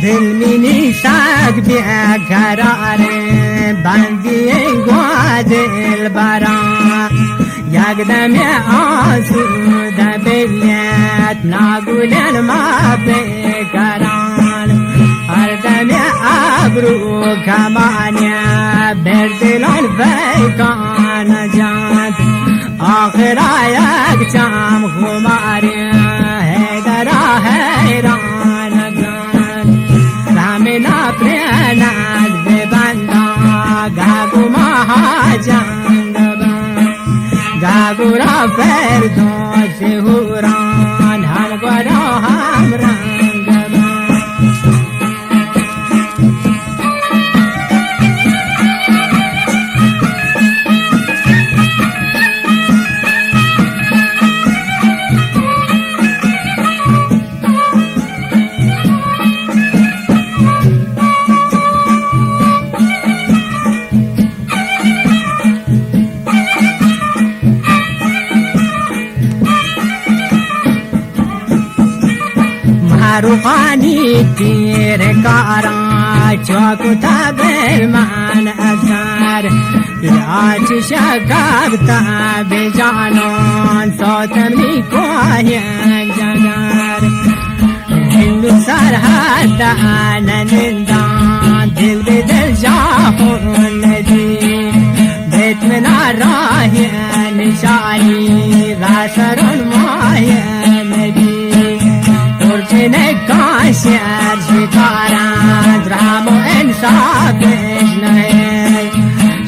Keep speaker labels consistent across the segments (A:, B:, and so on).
A: دل منی سگ بیقرار بندی گادل برا یک دم آسوده بیت نگولن ما بکران هر دم ابرو کمانه بردلان فیکان جان آخر یک چم خماره هیدرا حیران جان رامنا پرند ببندا گاگو مهاجان گاگو را فردوس هوران هم گرا هم رنگ روحانی تیر کارا چوکو تابر من اثر آتش گرتا بجانان ساتمی کوهین جگر هندو سرحد نندان دل به دل جاهون ندی بیت من راهی نشانی راسرون ماهی ندی نکاشر شکارند رحم و انصافش نه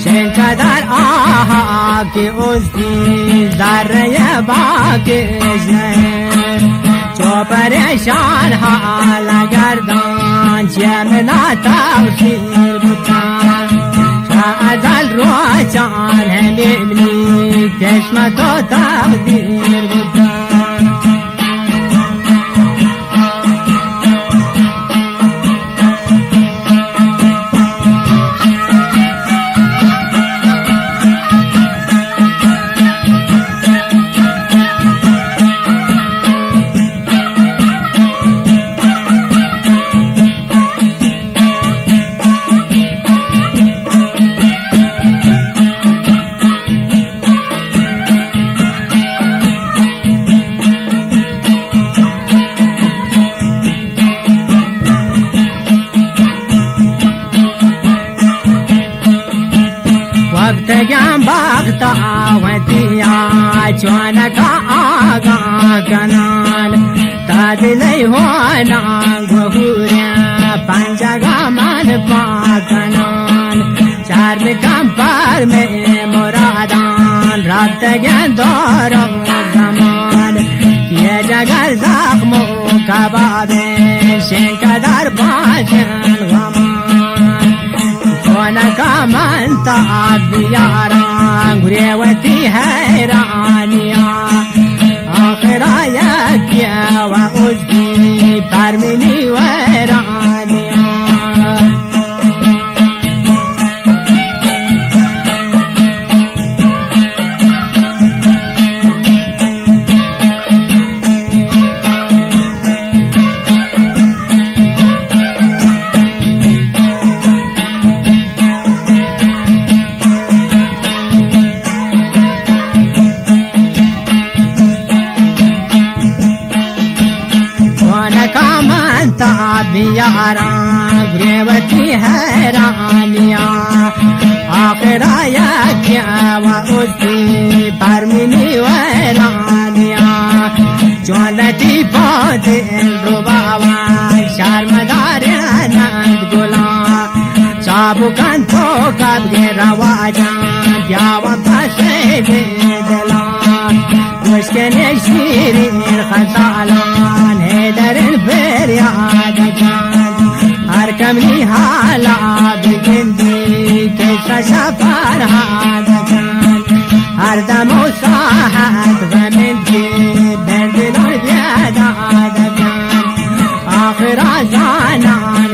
A: شنکدر آها که ازدی ذره باکش نه چو پریشان حال گردان جمنا توفیر بودن چه ازل روچان همیمنی کشمت و تقدیر بودن تگم باغتا ودیا چونک آگا کنان تا دلی هونا گهوریا پنجگا من پاکنان چرم کم پر میں مرادان رب تگن دارم زمان یه جگر زخم و کباب شنکدر باشن غمان ونکا من تعب بیاران گریوتی حیرانیا آخرا یکیا و ازدی پرمینی ویرانیا بیاران گریوتی حیرانیا آخرا یکیا و ازدی پرمینی ویرانیا جولتی پادل رو باوان شرمدار نند گلا چابکن تو کبگی رواجان بیاوان پسه دلان مشکل شیرین خزالان هیدرین فریاد جان هر کمی حالا بگندی کسا شفر حاد جان هر دم و ساحت و ملکی بردلون بیاد جان آخر آزانان